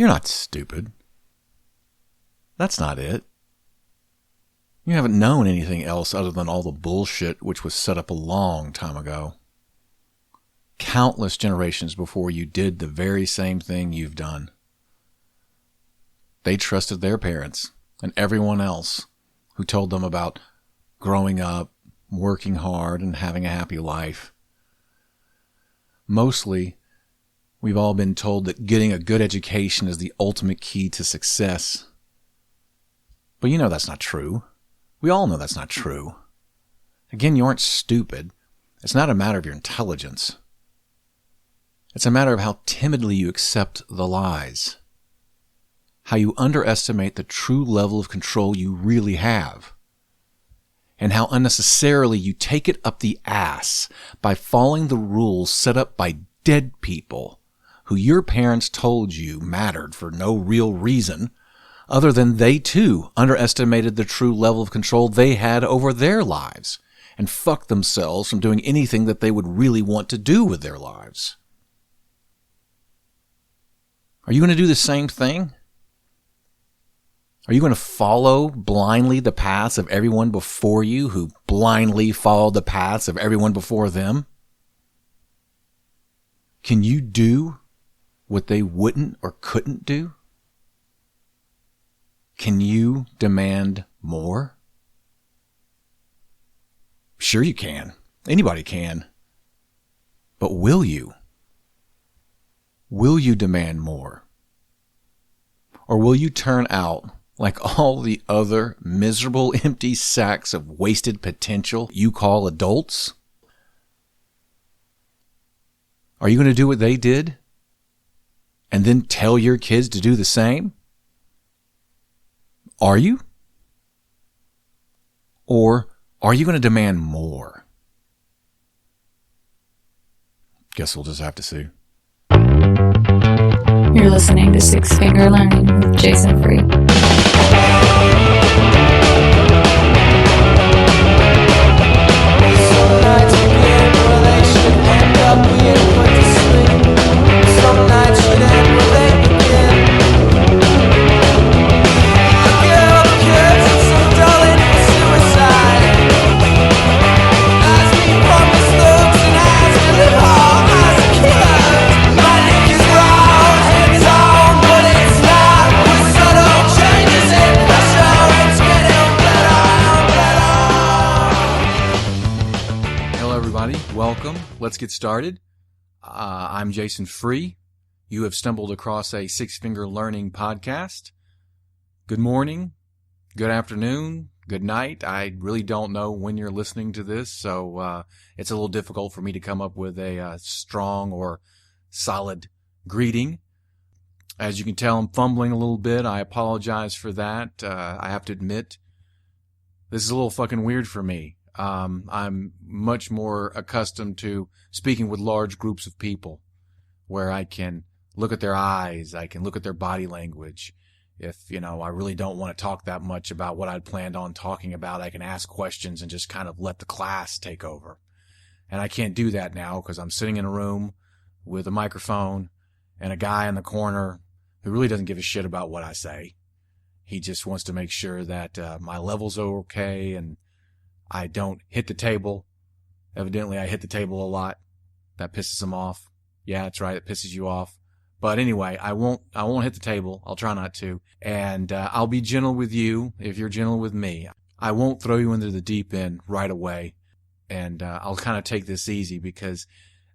You're not stupid. That's not it. You haven't known anything else other than all the bullshit which was set up a long time ago. Countless generations before you did the very same thing you've done. They trusted their parents and everyone else who told them about growing up, working hard, and having a happy life. Mostly, we've all been told that getting a good education is the ultimate key to success. But you know that's not true. We all know that's not true. Again, you aren't stupid. It's not a matter of your intelligence. It's a matter of how timidly you accept the lies. How you underestimate the true level of control you really have. And how unnecessarily you take it up the ass by following the rules set up by dead people who your parents told you mattered for no real reason other than they too underestimated the true level of control they had over their lives and fucked themselves from doing anything that they would really want to do with their lives. Are you going to do the same thing? Are you going to follow blindly the paths of everyone before you who blindly followed the paths of everyone before them? Can you do what they wouldn't or couldn't do? Can you demand more? Sure you can. Anybody can. But will you? Will you demand more? Or will you turn out like all the other miserable empty sacks of wasted potential you call adults? Are you going to do what they did? And then tell your kids to do the same? Are you? Or are you going to demand more? Guess we'll just have to see. You're listening to SixFinger Learning with Jason Free. Some nights begin where they should end up being put to sleep. Some nights should end where they begin. A girl kids and some darling for suicide. As we promise looks and as we live on as a kid. My neck is round, it's on, but it's not. With subtle changes in pressure, it's getting better and better. Hello everybody, welcome. Let's get started. I'm Jason Free. You have stumbled across a SixFinger Learning podcast. Good morning, good afternoon, good night. I really don't know when you're listening to this, so it's a little difficult for me to come up with a strong or solid greeting. As you can tell, I'm fumbling a little bit. I apologize for that. I have to admit, this is a little fucking weird for me. I'm much more accustomed to speaking with large groups of people where I can look at their eyes, I can look at their body language. If, I really don't want to talk that much about what I'd planned on talking about, I can ask questions and just kind of let the class take over. And I can't do that now because I'm sitting in a room with a microphone and a guy in the corner who really doesn't give a shit about what I say. He just wants to make sure that my levels are okay and I don't hit the table. Evidently, I hit the table a lot. That pisses him off. Yeah, that's right. It pisses you off. But anyway, I won't hit the table. I'll try not to. And I'll be gentle with you if you're gentle with me. I won't throw you into the deep end right away. And I'll kind of take this easy because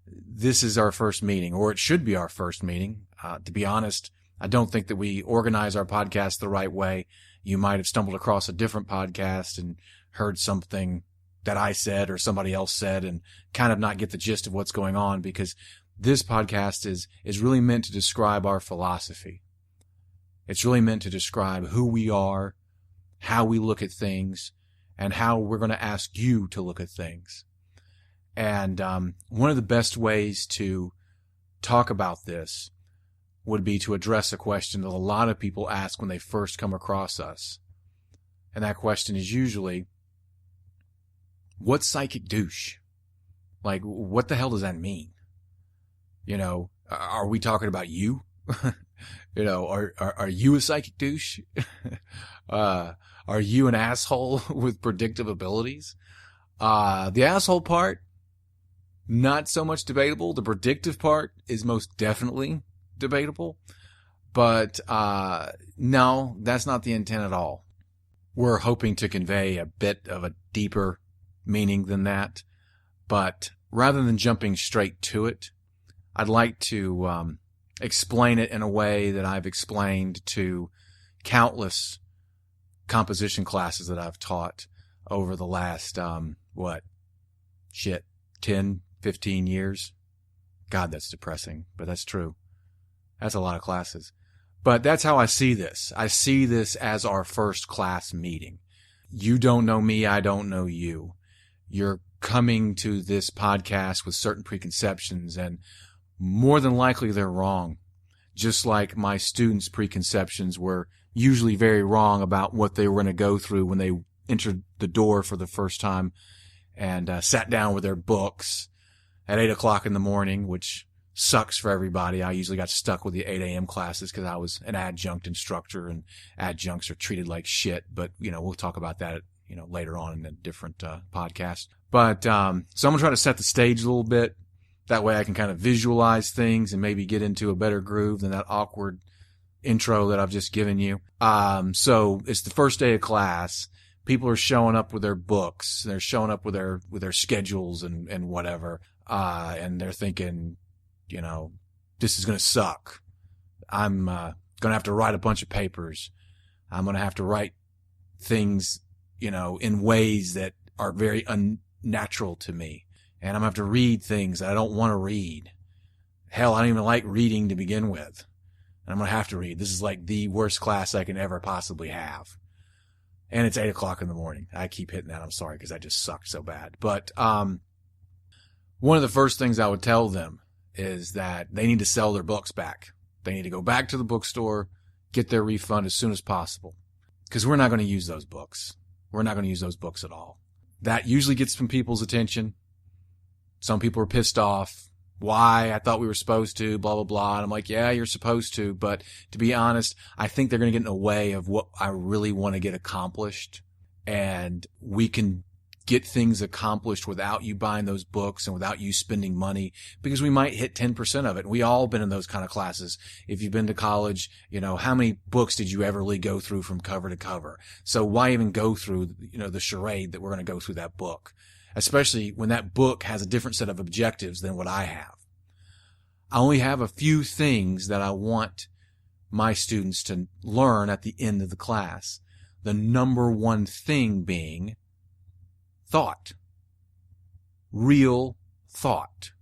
this is our first meeting, or it should be our first meeting. To be honest, I don't think that we organize our podcast the right way. You might have stumbled across a different podcast and heard something that I said or somebody else said and kind of not get the gist of what's going on, because this podcast is really meant to describe our philosophy. It's really meant to describe who we are, how we look at things, and how we're going to ask you to look at things. And one of the best ways to talk about this would be to address a question that a lot of people ask when they first come across us. And that question is usually, what's psychic douche? Like, what the hell does that mean? Are we talking about you? Are you a psychic douche? Are you an asshole with predictive abilities? The asshole part, not so much debatable. The predictive part is most definitely debatable. But, no, that's not the intent at all. We're hoping to convey a bit of a deeper meaning than that. But rather than jumping straight to it, I'd like to, explain it in a way that I've explained to countless composition classes that I've taught over the last, 10, 15 years. God, that's depressing, but that's true. That's a lot of classes. But that's how I see this. I see this as our first class meeting. You don't know me, I don't know you. You're coming to this podcast with certain preconceptions, and more than likely they're wrong. Just like my students' preconceptions were usually very wrong about what they were going to go through when they entered the door for the first time and sat down with their books at 8 o'clock in the morning, which sucks for everybody. I usually got stuck with the 8 a.m. classes because I was an adjunct instructor, and adjuncts are treated like shit. But, we'll talk about that, later on in a different podcast. But so I'm going to try to set the stage a little bit. That way I can kind of visualize things and maybe get into a better groove than that awkward intro that I've just given you. So it's the first day of class. People are showing up with their books. They're showing up with their schedules and whatever. And they're thinking, this is going to suck. I'm going to have to write a bunch of papers. I'm going to have to write things, in ways that are very unnatural to me. And I'm going to have to read things that I don't want to read. Hell, I don't even like reading to begin with. And I'm going to have to read. This is like the worst class I can ever possibly have. And it's 8 o'clock in the morning. I keep hitting that. I'm sorry because I just sucked so bad. But one of the first things I would tell them is that they need to sell their books back. They need to go back to the bookstore, get their refund as soon as possible. Because we're not going to use those books. We're not going to use those books at all. That usually gets some people's attention. Some people are pissed off. Why? I thought we were supposed to, blah, blah, blah. And I'm like, yeah, you're supposed to. But to be honest, I think they're going to get in the way of what I really want to get accomplished. And we can get things accomplished without you buying those books and without you spending money, because we might hit 10% of it. And we all been in those kind of classes. If you've been to college, how many books did you ever really go through from cover to cover? So why even go through, the charade that we're going to go through that book? Especially when that book has a different set of objectives than what I have. I only have a few things that I want my students to learn at the end of the class. The number one thing being thought. Real thought.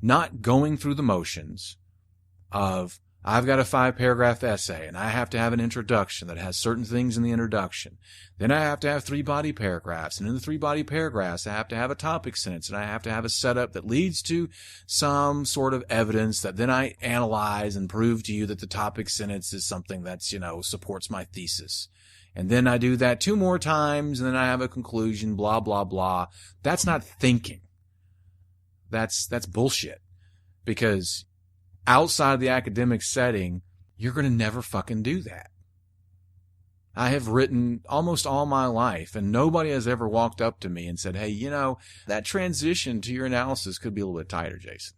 Not going through the motions of, I've got a 5-paragraph essay and I have to have an introduction that has certain things in the introduction. Then I have to have 3 body paragraphs. And in the 3 body paragraphs, I have to have a topic sentence, and I have to have a setup that leads to some sort of evidence that then I analyze and prove to you that the topic sentence is something that's, supports my thesis. And then I do that 2 more times, and then I have a conclusion, blah, blah, blah. That's not thinking. That's bullshit. Because outside of the academic setting, you're going to never fucking do that. I have written almost all my life, and nobody has ever walked up to me and said, hey, that transition to your analysis could be a little bit tighter, Jason.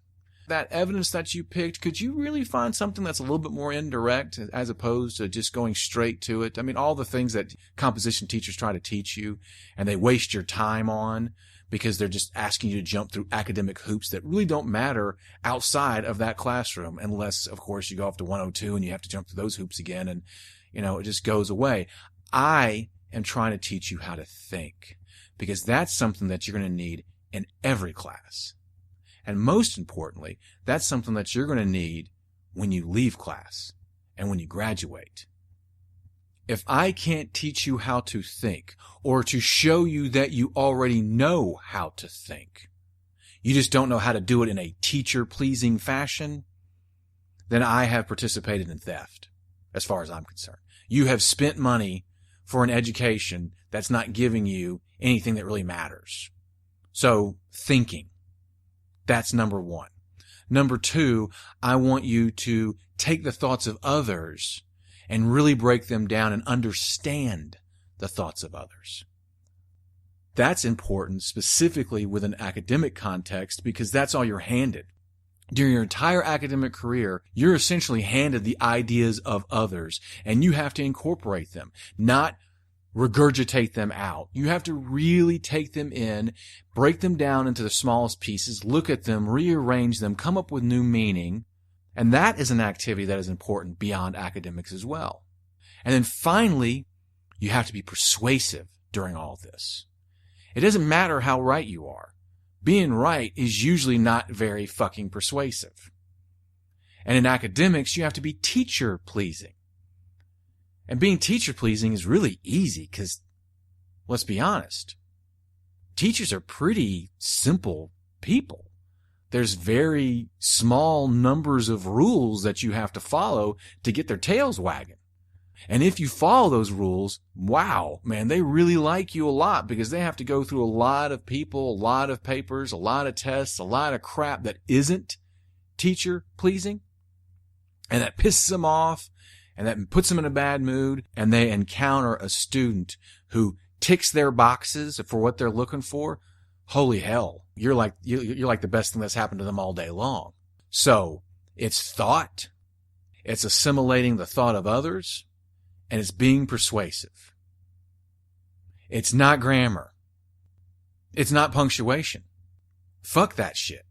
That evidence that you picked, could you really find something that's a little bit more indirect as opposed to just going straight to it? I mean, all the things that composition teachers try to teach you and they waste your time on because they're just asking you to jump through academic hoops that really don't matter outside of that classroom, unless, of course, you go off to 102 and you have to jump through those hoops again and, it just goes away. I am trying to teach you how to think, because that's something that you're going to need in every class. And most importantly, that's something that you're going to need when you leave class and when you graduate. If I can't teach you how to think, or to show you that you already know how to think, you just don't know how to do it in a teacher-pleasing fashion, then I have participated in theft, as far as I'm concerned. You have spent money for an education that's not giving you anything that really matters. So, thinking. That's number one. Number two, I want you to take the thoughts of others and really break them down and understand the thoughts of others. That's important specifically with an academic context because that's all you're handed. During your entire academic career, you're essentially handed the ideas of others, and you have to incorporate them, not regurgitate them out. You have to really take them in, break them down into the smallest pieces, look at them, rearrange them, come up with new meaning, and that is an activity that is important beyond academics as well. And then finally, you have to be persuasive during all this. It doesn't matter how right you are. Being right is usually not very fucking persuasive. And in academics, you have to be teacher-pleasing. And being teacher-pleasing is really easy because, let's be honest, teachers are pretty simple people. There's very small numbers of rules that you have to follow to get their tails wagging. And if you follow those rules, wow, man, they really like you a lot because they have to go through a lot of people, a lot of papers, a lot of tests, a lot of crap that isn't teacher-pleasing. And that pisses them off, and that puts them in a bad mood, and they encounter a student who ticks their boxes for what they're looking for. Holy hell, you're like the best thing that's happened to them all day long. So, it's thought, it's assimilating the thought of others, and it's being persuasive. It's not grammar. It's not punctuation. Fuck that shit.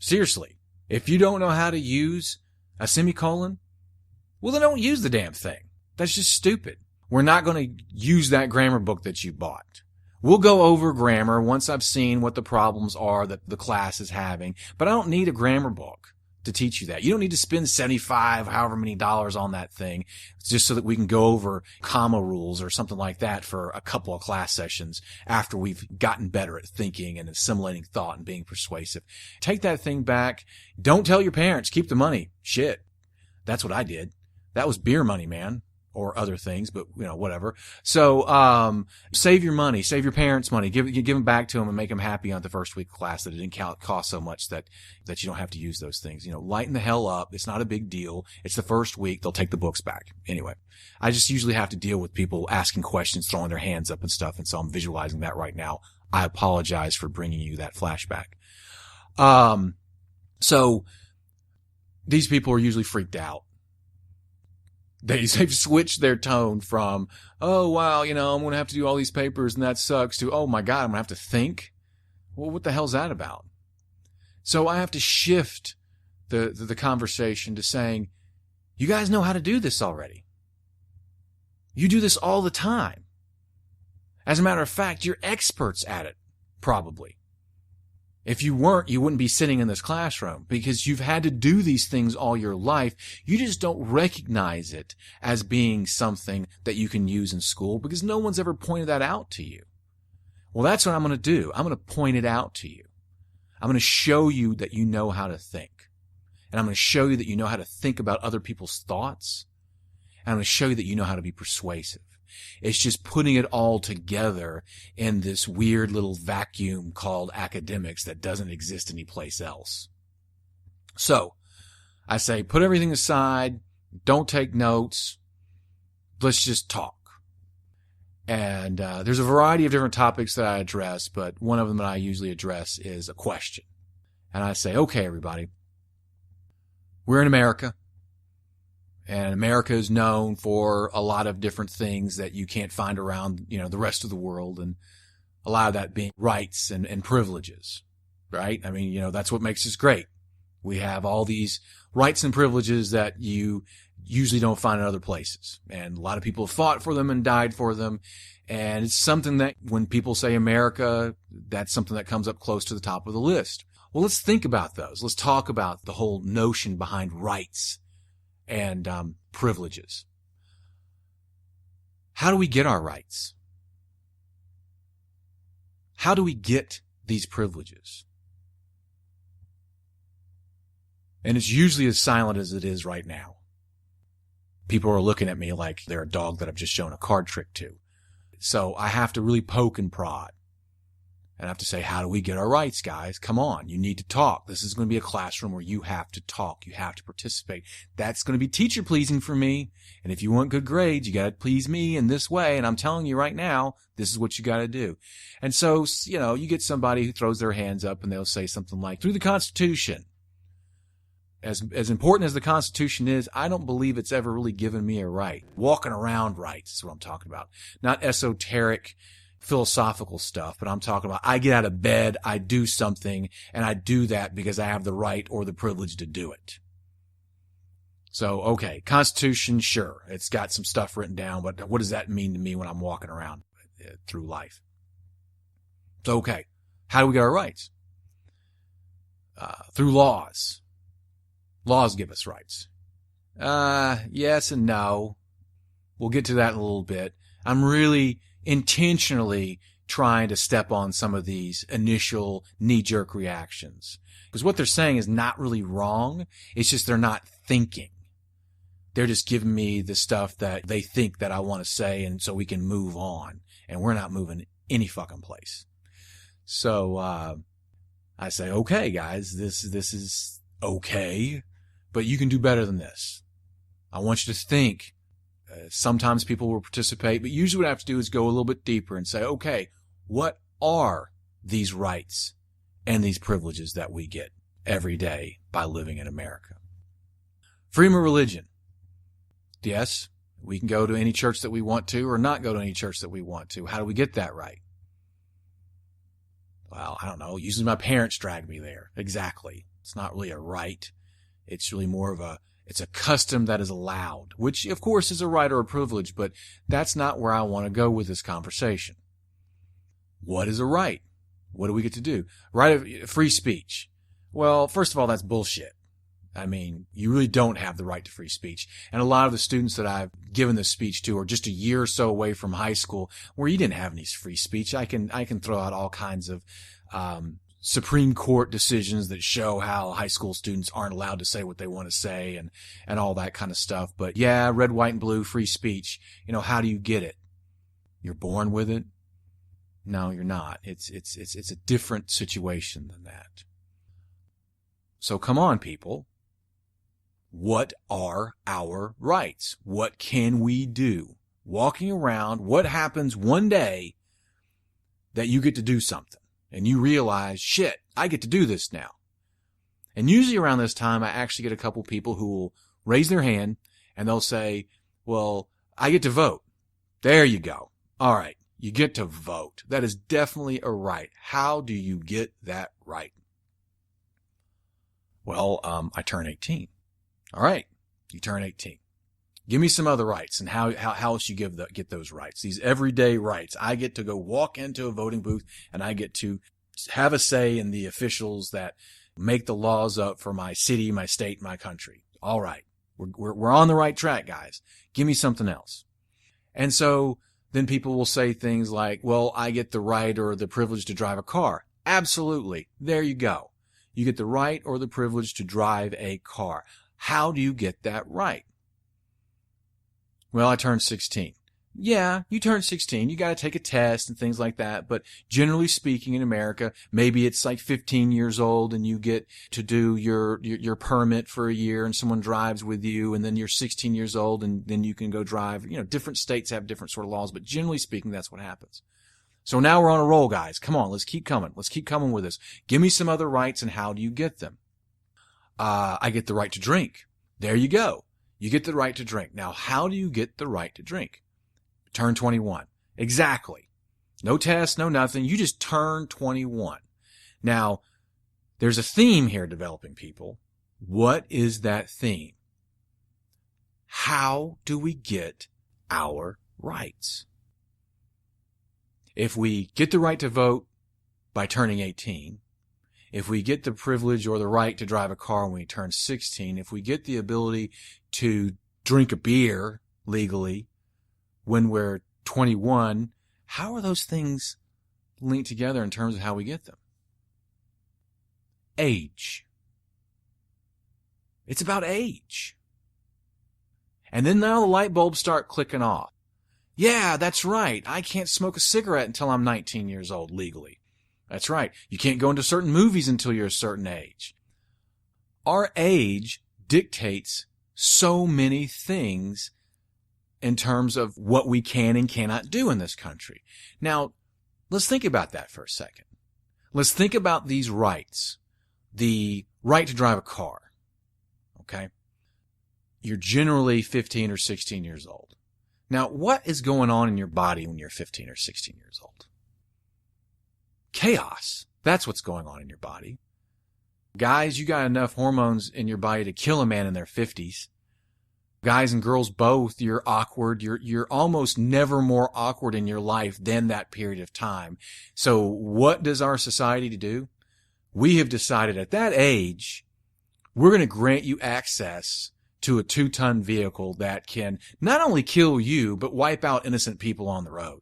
Seriously, if you don't know how to use a semicolon, well then don't use the damn thing. That's just stupid. We're not going to use that grammar book that you bought. We'll go over grammar once I've seen what the problems are that the class is having, but I don't need a grammar book to teach you that. You don't need to spend $75, however many dollars on that thing just so that we can go over comma rules or something like that for a couple of class sessions after we've gotten better at thinking and assimilating thought and being persuasive. Take that thing back. Don't tell your parents. Keep the money. Shit. That's what I did. That was beer money, man. Or other things, but whatever. So, save your money, save your parents' money, give them back to them and make them happy on the first week of class that it didn't cost so much that you don't have to use those things. Lighten the hell up. It's not a big deal. It's the first week. They'll take the books back. Anyway, I just usually have to deal with people asking questions, throwing their hands up and stuff. And so I'm visualizing that right now. I apologize for bringing you that flashback. So these people are usually freaked out. They've switched their tone from, oh, wow, I'm going to have to do all these papers and that sucks, to, oh my God, I'm going to have to think. Well, what the hell's that about? So I have to shift the conversation to saying, you guys know how to do this already. You do this all the time. As a matter of fact, you're experts at it, probably. If you weren't, you wouldn't be sitting in this classroom because you've had to do these things all your life. You just don't recognize it as being something that you can use in school because no one's ever pointed that out to you. Well, that's what I'm going to do. I'm going to point it out to you. I'm going to show you that you know how to think. And I'm going to show you that you know how to think about other people's thoughts. And I'm going to show you that you know how to be persuasive. It's just putting it all together in this weird little vacuum called academics that doesn't exist anyplace else. So, I say put everything aside, don't take notes, let's just talk. And there's a variety of different topics that I address, but one of them that I usually address is a question. And I say, okay, everybody, we're in America. And America is known for a lot of different things that you can't find around, the rest of the world. And a lot of that being rights and privileges, right? I mean, that's what makes us great. We have all these rights and privileges that you usually don't find in other places. And a lot of people have fought for them and died for them. And it's something that when people say America, that's something that comes up close to the top of the list. Well, let's think about those. Let's talk about the whole notion behind rights and privileges. How do we get our rights? How do we get these privileges? And it's usually as silent as it is right now. People are looking at me like they're a dog that I've just shown a card trick to. So I have to really poke and prod. And I have to say, how do we get our rights, guys? Come on. You need to talk. This is going to be a classroom where you have to talk. You have to participate. That's going to be teacher pleasing for me. And if you want good grades, you got to please me in this way. And I'm telling you right now, this is what you got to do. And so, you get somebody who throws their hands up and they'll say something like, through the Constitution. As important as the Constitution is, I don't believe it's ever really given me a right. Walking around rights is what I'm talking about. Not esoteric philosophical stuff, but I'm talking about I get out of bed, I do something, and I do that because I have the right or the privilege to do it. So, okay, Constitution, sure, it's got some stuff written down, but what does that mean to me when I'm walking around through life? So, okay, how do we get our rights? Through laws. Laws give us rights. Yes and no. We'll get to that in a little bit. I'm really intentionally trying to step on some of these initial knee-jerk reactions. Because what they're saying is not really wrong. It's just they're not thinking. They're just giving me the stuff that they think that I want to say, and so we can move on. And we're not moving any fucking place. So, I say, okay, guys, this is okay, but you can do better than this. I want you to think. Sometimes people will participate, but usually what I have to do is go a little bit deeper and say, okay, what are these rights and these privileges that we get every day by living in America? Freedom of religion. Yes, we can go to any church that we want to or not go to any church that we want to. How do we get that right? Well, I don't know. Usually my parents drag me there. Exactly. It's not really a right. It's really more of it's a custom that is allowed, which of course is a right or a privilege, but that's not where I want to go with this conversation. What is a right? What do we get to do? Right of free speech. Well, first of all, that's bullshit. I mean, you really don't have the right to free speech. And a lot of the students that I've given this speech to are just a year or so away from high school where you didn't have any free speech. I can throw out all kinds of, Supreme Court decisions that show how high school students aren't allowed to say what they want to say and all that kind of stuff. But yeah, red, white, and blue, free speech. How do you get it? You're born with it? No, you're not. It's a different situation than that. So come on, people. What are our rights? What can we do? Walking around, what happens one day that you get to do something? And you realize, shit, I get to do this now. And usually around this time, I actually get a couple people who will raise their hand and they'll say, well, I get to vote. There you go. All right. You get to vote. That is definitely a right. How do you get that right? Well, I turn 18. All right. You turn 18. Give me some other rights and how else you get those rights, these everyday rights. I get to go walk into a voting booth and I get to have a say in the officials that make the laws up for my city, my state, my country. All right. We're on the right track, guys. Give me something else. And so then people will say things like, well, I get the right or the privilege to drive a car. Absolutely. There you go. You get the right or the privilege to drive a car. How do you get that right? Well, I turned 16. Yeah, you turn 16. You got to take a test and things like that. But generally speaking in America, maybe it's like 15 years old and you get to do your permit for a year and someone drives with you, and then you're 16 years old and then you can go drive. Different states have different sort of laws, but generally speaking, that's what happens. So now we're on a roll, guys. Come on, let's keep coming. Let's keep coming with this. Give me some other rights, and how do you get them? I get the right to drink. There you go. You get the right to drink. Now, how do you get the right to drink? Turn 21. Exactly. No test, no nothing. You just turn 21. Now, there's a theme here developing, people. What is that theme? How do we get our rights? If we get the right to vote by turning 18, if we get the privilege or the right to drive a car when we turn 16, if we get the ability to drink a beer legally when we're 21, how are those things linked together in terms of how we get them? Age. It's about age. And then now the light bulbs start clicking off. Yeah, that's right. I can't smoke a cigarette until I'm 19 years old legally. That's right. You can't go into certain movies until you're a certain age. Our age dictates so many things in terms of what we can and cannot do in this country. Now, let's think about that for a second. Let's think about these rights. The right to drive a car. Okay? You're generally 15 or 16 years old. Now, what is going on in your body when you're 15 or 16 years old? Chaos. That's what's going on in your body. Guys, you got enough hormones in your body to kill a man in their 50s. Guys and girls both, you're awkward. You're almost never more awkward in your life than that period of time. So what does our society do? We have decided at that age, we're going to grant you access to a 2-ton vehicle that can not only kill you, but wipe out innocent people on the road.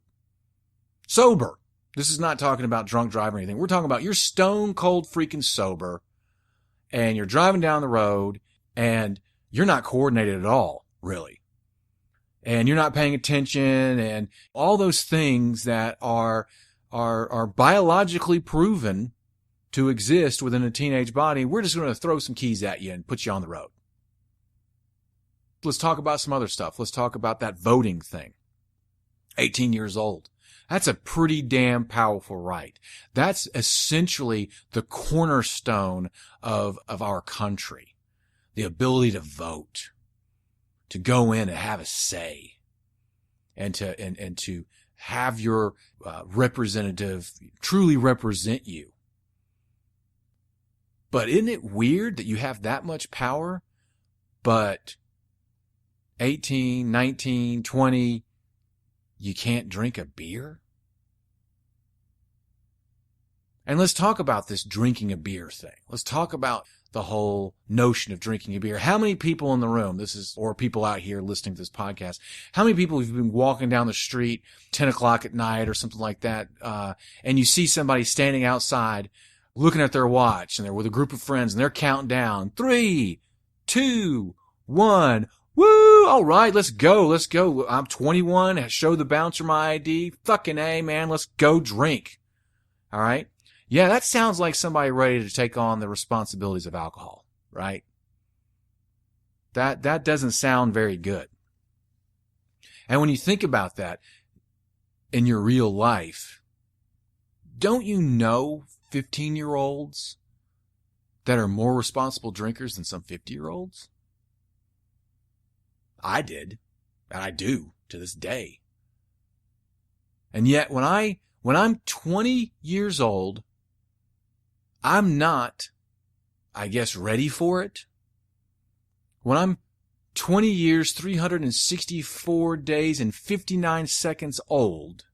Sober. This is not talking about drunk driving or anything. We're talking about you're stone cold freaking sober and you're driving down the road and you're not coordinated at all, really. And you're not paying attention and all those things that are biologically proven to exist within a teenage body. We're just going to throw some keys at you and put you on the road. Let's talk about some other stuff. Let's talk about that voting thing. 18 years old. That's a pretty damn powerful right. That's essentially the cornerstone of our country. The ability to vote, to go in and have a say, and to have your representative truly represent you. But isn't it weird that you have that much power, but 18, 19, 20, you can't drink a beer? And let's talk about this drinking a beer thing. Let's talk about the whole notion of drinking a beer. How many people in the room, or people out here listening to this podcast, how many people have been walking down the street 10 o'clock at night or something like that, and you see somebody standing outside looking at their watch and they're with a group of friends and they're counting down 3, 2, 1. Woo! All right, let's go. Let's go. I'm 21. Show the bouncer my ID. Fucking A, man. Let's go drink. All right. Yeah, that sounds like somebody ready to take on the responsibilities of alcohol, right? That doesn't sound very good. And when you think about that in your real life, don't you know 15-year-olds that are more responsible drinkers than some 50-year-olds? I did, and I do to this day. And yet when I'm 20 years old, I'm not, I guess, ready for it. When I'm 20 years, 364 days, and 59 seconds old,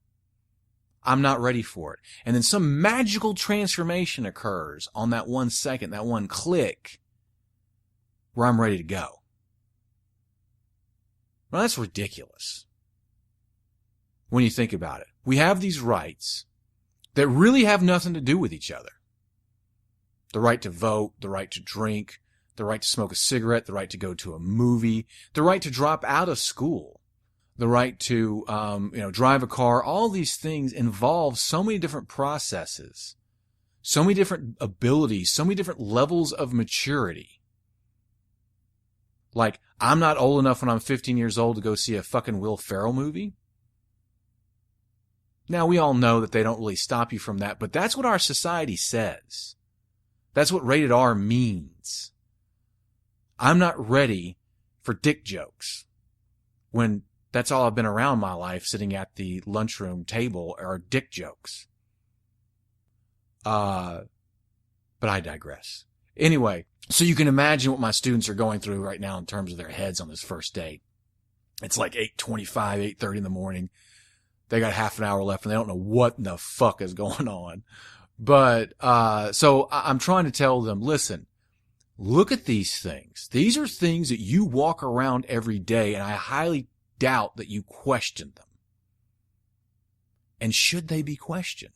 I'm not ready for it. And then some magical transformation occurs on that 1 second, that one click, where I'm ready to go. Well, that's ridiculous. When you think about it, we have these rights that really have nothing to do with each other. The right to vote, the right to drink, the right to smoke a cigarette, the right to go to a movie, the right to drop out of school, the right to, drive a car. All these things involve so many different processes, so many different abilities, so many different levels of maturity. Like, I'm not old enough when I'm 15 years old to go see a fucking Will Ferrell movie. Now, we all know that they don't really stop you from that, but that's what our society says. That's what rated R means. I'm not ready for dick jokes when that's all I've been around my life, sitting at the lunchroom table, are dick jokes. But I digress. Anyway, so you can imagine what my students are going through right now in terms of their heads on this first date. It's like 8:25, 8:30 in the morning. They got half an hour left and they don't know what the fuck is going on. But, so I'm trying to tell them, listen, look at these things. These are things that you walk around every day, and I highly doubt that you question them. And should they be questioned?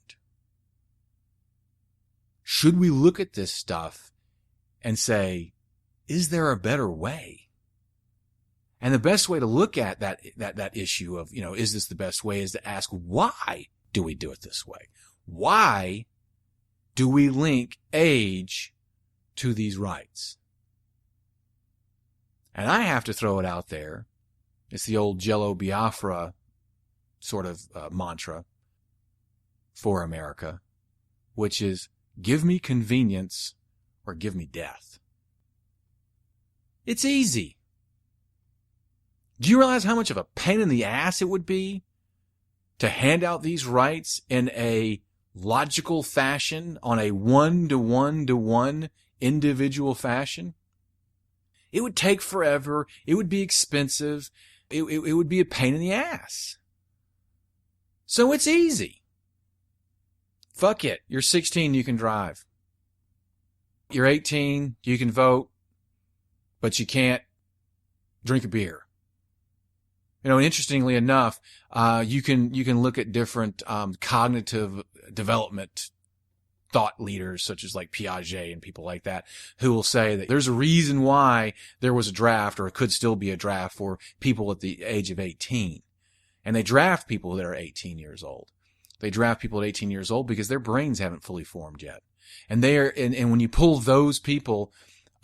Should we look at this stuff and say, is there a better way? And the best way to look at that issue of, is this the best way, is to ask, why do we do it this way? Why do we link age to these rights? And I have to throw it out there. It's the old Jello Biafra sort of mantra for America, which is give me convenience or give me death. It's easy. Do you realize how much of a pain in the ass it would be to hand out these rights in a logical fashion, on a one-to-one-to-one individual fashion? It would take forever. It would be expensive. It would be a pain in the ass. So it's easy. Fuck it. You're 16, you can drive. You're 18, you can vote, but you can't drink a beer. You know, interestingly enough, you can look at different cognitive development thought leaders, such as like Piaget and people like that, who will say that there's a reason why there was a draft, or it could still be a draft, for people at the age of 18. And they draft people that are 18 years old. They draft people at 18 years old because their brains haven't fully formed yet. And and when you pull those people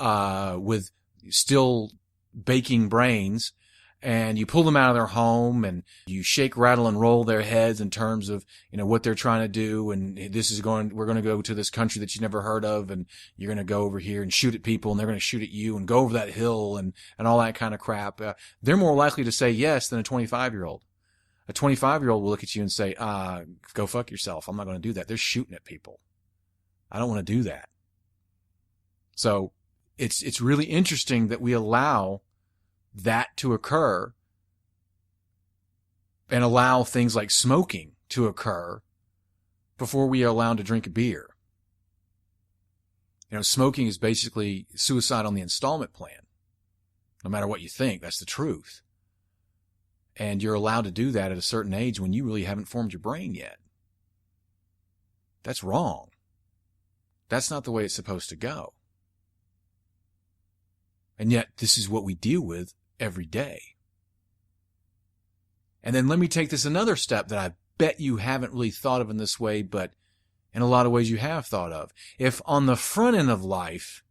with still baking brains, and you pull them out of their home and you shake, rattle, and roll their heads in terms of, you know, what they're trying to do. And we're going to go to this country that you never heard of, and you're going to go over here and shoot at people, and they're going to shoot at you, and go over that hill and all that kind of crap. They're more likely to say yes than a 25-year-old. A 25-year-old will look at you and say, go fuck yourself. I'm not going to do that. They're shooting at people. I don't want to do that. So it's really interesting that we allow that to occur, and allow things like smoking to occur before we are allowed to drink a beer. You know, smoking is basically suicide on the installment plan. No matter what you think, that's the truth. And you're allowed to do that at a certain age when you really haven't formed your brain yet. That's wrong. That's not the way it's supposed to go. And yet, this is what we deal with every day. And then let me take this another step that I bet you haven't really thought of in this way, but in a lot of ways you have thought of. If on the front end of life,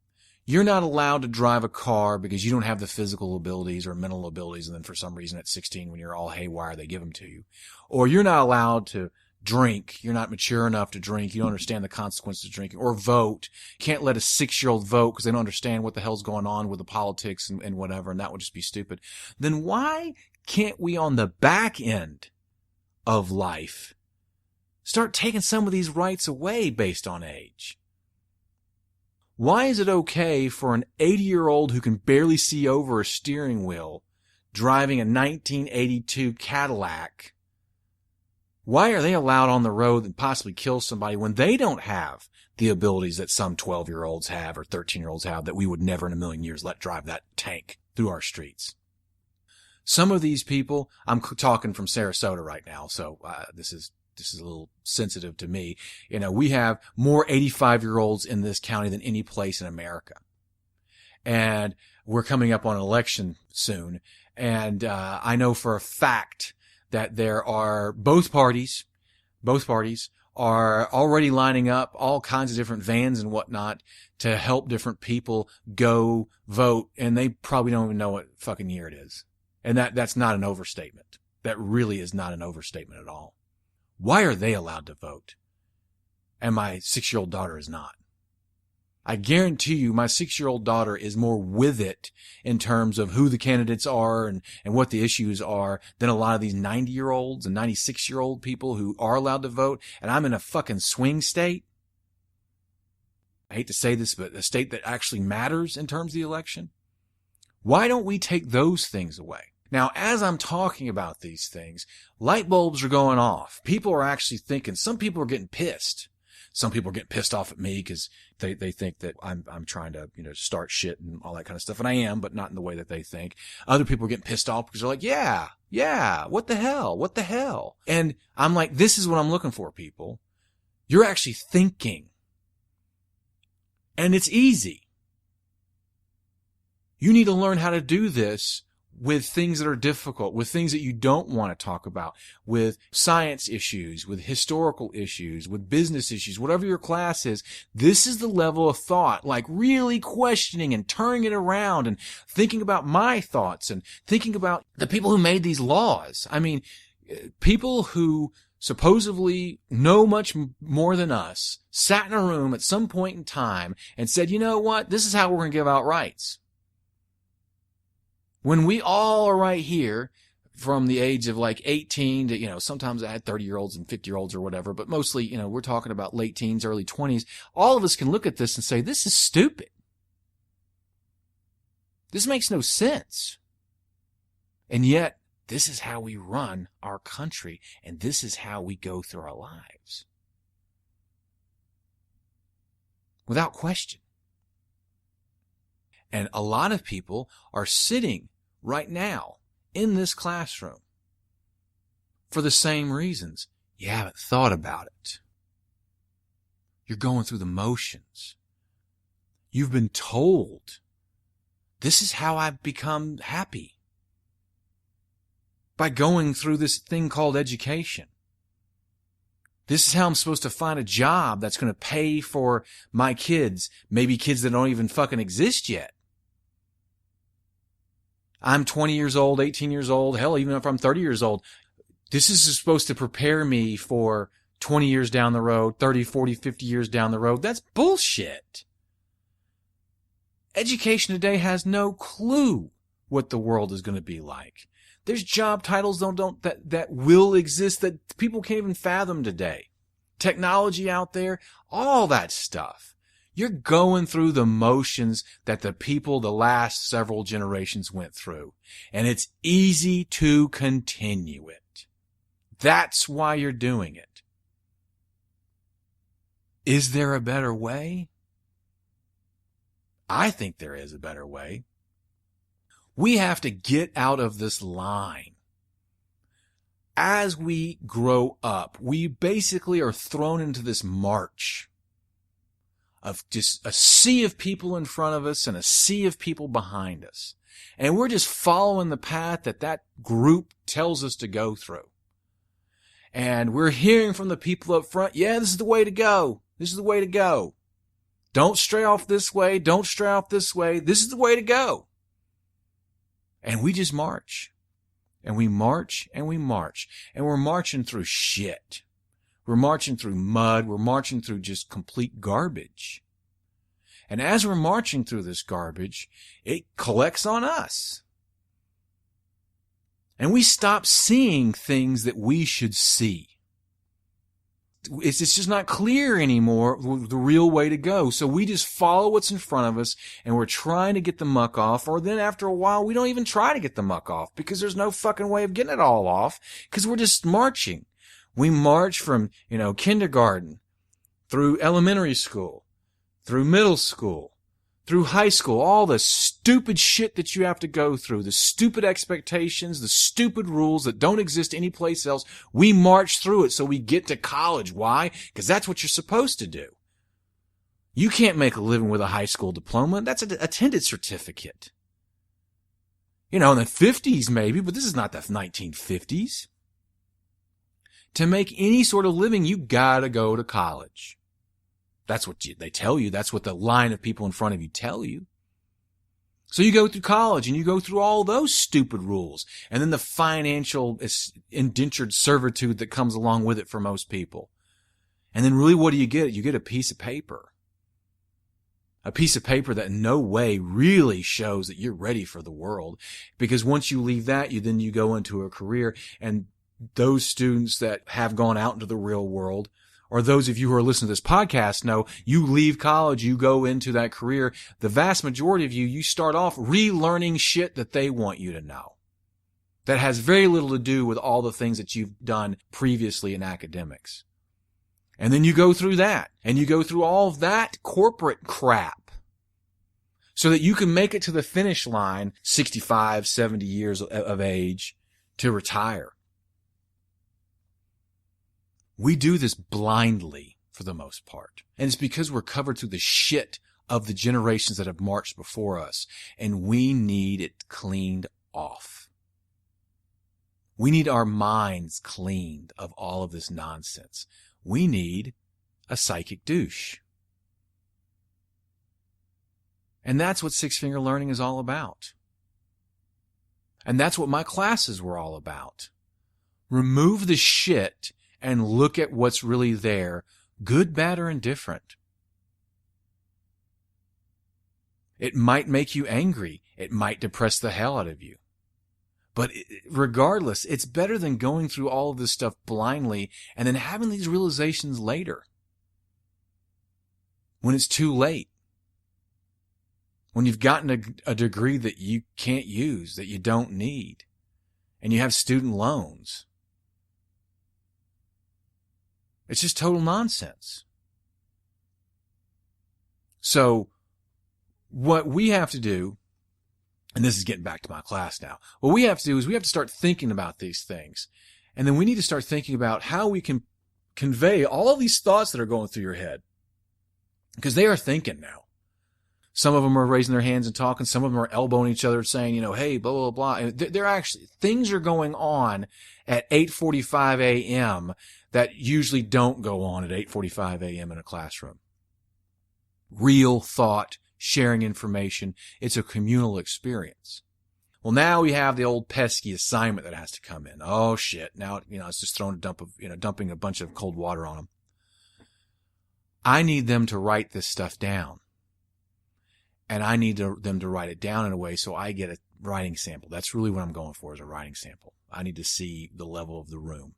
you're not allowed to drive a car because you don't have the physical abilities or mental abilities, and then for some reason at 16, when you're all haywire, they give them to you. Or you're not allowed to drink, you're not mature enough to drink, you don't understand the consequences of drinking, or vote. You can't let a 6-year-old vote because they don't understand what the hell's going on with the politics and whatever, and that would just be stupid. Then why can't we, on the back end of life, start taking some of these rights away based on age? Why is it okay for an 80-year-old who can barely see over a steering wheel driving a 1982 Cadillac? Why are they allowed on the road and possibly kill somebody when they don't have the abilities that some 12-year-olds have or 13-year-olds have that we would never in a million years let drive that tank through our streets? Some of these people, I'm talking from Sarasota right now, so this is a little sensitive to me. You know, we have more 85-year-olds in this county than any place in America. And we're coming up on an election soon. And I know for a fact that there are both parties are already lining up all kinds of different vans and whatnot to help different people go vote. And they probably don't even know what fucking year it is. And that's not an overstatement. That really is not an overstatement at all. Why are they allowed to vote? And my 6-year-old daughter is not. I guarantee you my 6-year-old daughter is more with it in terms of who the candidates are and what the issues are than a lot of these 90-year-olds and 96-year-old people who are allowed to vote. And I'm in a fucking swing state. I hate to say this, but a state that actually matters in terms of the election. Why don't we take those things away? Now, as I'm talking about these things, light bulbs are going off. People are actually thinking. Some people are getting pissed. Some people are getting pissed off at me because they think that I'm trying to, start shit and all that kind of stuff. And I am, but not in the way that they think. Other people are getting pissed off because they're like, yeah, what the hell? And I'm like, this is what I'm looking for, people. You're actually thinking. And it's easy. You need to learn how to do this with things that are difficult, with things that you don't want to talk about, with science issues, with historical issues, with business issues, whatever your class is. This is the level of thought, like really questioning and turning it around and thinking about my thoughts and thinking about the people who made these laws. I mean, people who supposedly know much more than us sat in a room at some point in time and said, you know what, this is how we're going to give out rights. When we all are right here from the age of like 18 to, sometimes I had 30-year-olds and 50-year-olds or whatever, but mostly, we're talking about late teens, early 20s. All of us can look at this and say, this is stupid. This makes no sense. And yet, this is how we run our country, and this is how we go through our lives. Without question. And a lot of people are sitting right now in this classroom for the same reasons. You haven't thought about it. You're going through the motions. You've been told, this is how I've become happy. By going through this thing called education. This is how I'm supposed to find a job that's going to pay for my kids, maybe kids that don't even fucking exist yet. I'm 20 years old, 18 years old, hell, even if I'm 30 years old. This is supposed to prepare me for 20 years down the road, 30, 40, 50 years down the road. That's bullshit. Education today has no clue what the world is going to be like. There's job titles that will exist that people can't even fathom today. Technology out there, all that stuff. You're going through the motions that the people the last several generations went through. And it's easy to continue it. That's why you're doing it. Is there a better way? I think there is a better way. We have to get out of this line. As we grow up, we basically are thrown into this march of just a sea of people in front of us and a sea of people behind us. And we're just following the path that group tells us to go through. And we're hearing from the people up front, yeah, this is the way to go. This is the way to go. Don't stray off this way. Don't stray off this way. This is the way to go. And we just march. And we march and we march. And we're marching through shit. We're marching through mud. We're marching through just complete garbage. And as we're marching through this garbage, it collects on us. And we stop seeing things that we should see. It's just not clear anymore the real way to go. So we just follow what's in front of us and we're trying to get the muck off. Or then after a while, we don't even try to get the muck off because there's no fucking way of getting it all off because we're just marching. We march from, kindergarten through elementary school, through middle school, through high school, all the stupid shit that you have to go through, the stupid expectations, the stupid rules that don't exist anyplace else. We march through it so we get to college. Why? Because that's what you're supposed to do. You can't make a living with a high school diploma. That's an attendance certificate. In the 50s maybe, but this is not the 1950s. To make any sort of living, you gotta go to college. That's what they tell you. That's what the line of people in front of you tell you. So you go through college and you go through all those stupid rules. And then the financial indentured servitude that comes along with it for most people. And then really what do you get? You get a piece of paper. A piece of paper that in no way really shows that you're ready for the world. Because once you leave that, then you go into a career. And those students that have gone out into the real world, or those of you who are listening to this podcast know, you leave college, you go into that career. The vast majority of you start off relearning shit that they want you to know. That has very little to do with all the things that you've done previously in academics. And then you go through that, and you go through all of that corporate crap so that you can make it to the finish line, 65, 70 years of age, to retire. We do this blindly for the most part. And it's because we're covered through the shit of the generations that have marched before us. And we need it cleaned off. We need our minds cleaned of all of this nonsense. We need a psychic douche. And that's what SixFinger Learning is all about. And that's what my classes were all about. Remove the shit and look at what's really there, good, bad, or indifferent. It might make you angry. It might depress the hell out of you. But regardless, it's better than going through all of this stuff blindly and then having these realizations later. When it's too late. When you've gotten a degree that you can't use, that you don't need, and you have student loans. It's just total nonsense. So, what we have to do, and this is getting back to my class now, what we have to do is we have to start thinking about these things. And then we need to start thinking about how we can convey all of these thoughts that are going through your head. Because they are thinking now. Some of them are raising their hands and talking. Some of them are elbowing each other saying, hey, blah, blah, blah. And they're actually, things are going on at 8:45 a.m. that usually don't go on at 8:45 a.m. in a classroom. Real thought, sharing information. It's a communal experience. Well, now we have the old pesky assignment that has to come in. Oh shit. Now, it's just dumping a bunch of cold water on them. I need them to write this stuff down. And I need them to write it down in a way so I get a writing sample. That's really what I'm going for, is a writing sample. I need to see the level of the room.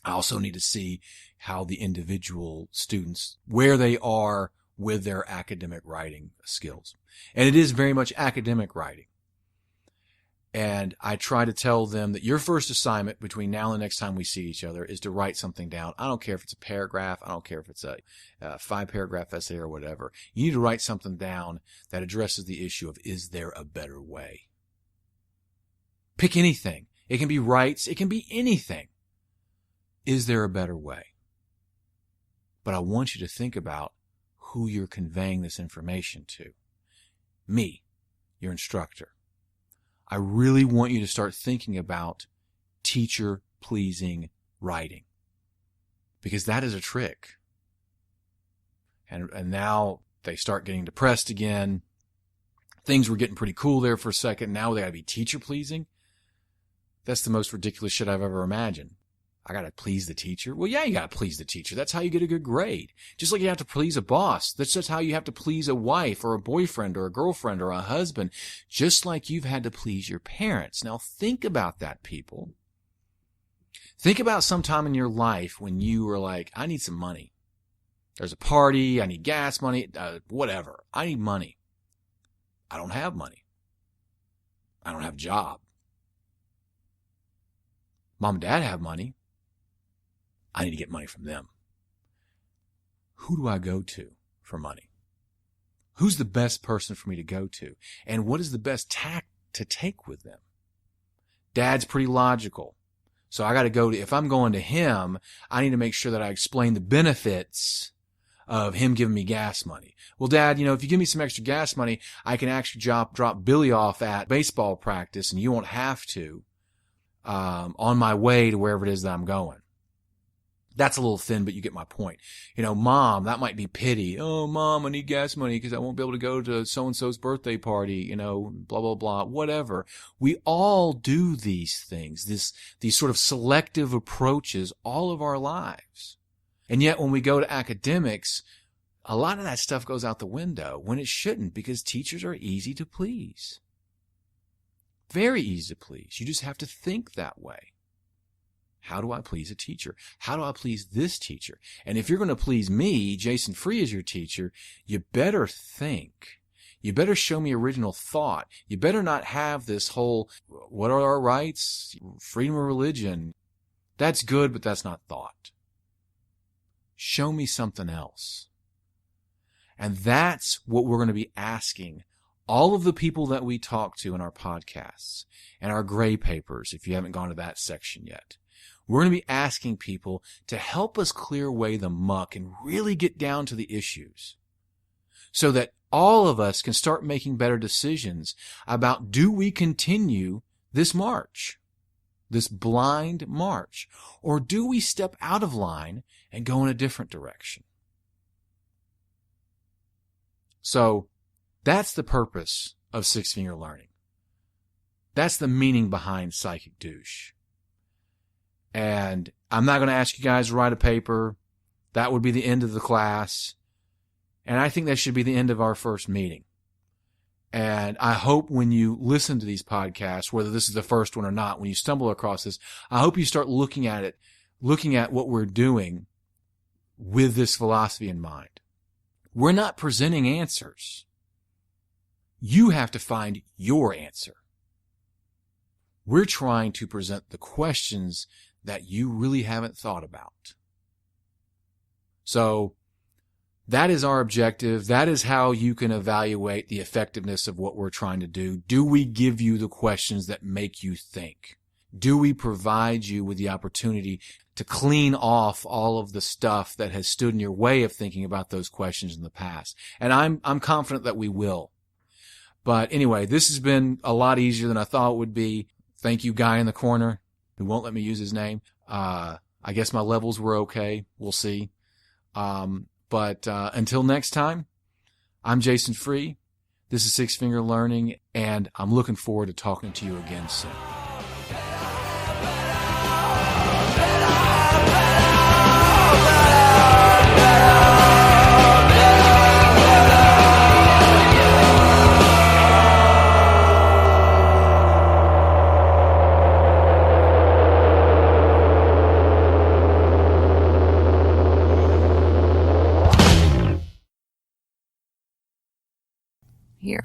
I also need to see how the individual students, where they are with their academic writing skills. And it is very much academic writing. And I try to tell them that your first assignment between now and the next time we see each other is to write something down. I don't care if it's a paragraph. I don't care if it's a 5-paragraph essay or whatever. You need to write something down that addresses the issue of, is there a better way? Pick anything. It can be rights. It can be anything. Is there a better way? But I want you to think about who you're conveying this information to. Me, your instructor. I really want you to start thinking about teacher-pleasing writing. Because that is a trick. And now they start getting depressed again. Things were getting pretty cool there for a second. Now they gotta be teacher-pleasing. That's the most ridiculous shit I've ever imagined. I gotta please the teacher? Well, yeah, you gotta please the teacher. That's how you get a good grade. Just like you have to please a boss. That's just how you have to please a wife or a boyfriend or a girlfriend or a husband. Just like you've had to please your parents. Now think about that, people. Think about some time in your life when you were like, I need some money. There's a party, I need gas money, whatever. I need money. I don't have money. I don't have a job. Mom and dad have money. I need to get money from them. Who do I go to for money? Who's the best person for me to go to? And what is the best tack to take with them? Dad's pretty logical. So I got to go to, if I'm going to him, I need to make sure that I explain the benefits of him giving me gas money. Well, Dad, if you give me some extra gas money, I can actually drop Billy off at baseball practice and you won't have to, on my way to wherever it is that I'm going. That's a little thin, but you get my point. Mom, that might be pity. Oh, Mom, I need gas money because I won't be able to go to so-and-so's birthday party, blah, blah, blah, whatever. We all do these things, these sort of selective approaches all of our lives. And yet when we go to academics, a lot of that stuff goes out the window when it shouldn't, because teachers are easy to please. Very easy to please. You just have to think that way. How do I please a teacher? How do I please this teacher? And if you're going to please me, Jason Free, as your teacher, you better think. You better show me original thought. You better not have this whole, what are our rights? Freedom of religion. That's good, but that's not thought. Show me something else. And that's what we're going to be asking all of the people that we talk to in our podcasts and our gray papers, if you haven't gone to that section yet. We're going to be asking people to help us clear away the muck and really get down to the issues so that all of us can start making better decisions about, do we continue this march? this blind march? Or do we step out of line and go in a different direction? So that's the purpose of SixFinger Learning. That's the meaning behind Psychic Douche. And I'm not going to ask you guys to write a paper. That would be the end of the class. And I think that should be the end of our first meeting. And I hope when you listen to these podcasts, whether this is the first one or not, when you stumble across this, I hope you start looking at it, looking at what we're doing with this philosophy in mind. We're not presenting answers. You have to find your answer. We're trying to present the questions that you really haven't thought about. So that is our objective. That is how you can evaluate the effectiveness of what we're trying to do. Do we give you the questions that make you think? Do we provide you with the opportunity to clean off all of the stuff that has stood in your way of thinking about those questions in the past? And I'm confident that we will. But anyway, this has been a lot easier than I thought it would be. Thank you, guy in the corner who won't let me use his name. I guess my levels were okay. We'll see. But until next time, I'm Jason Free. This is SixFinger Learning, and I'm looking forward to talking to you again soon. Here,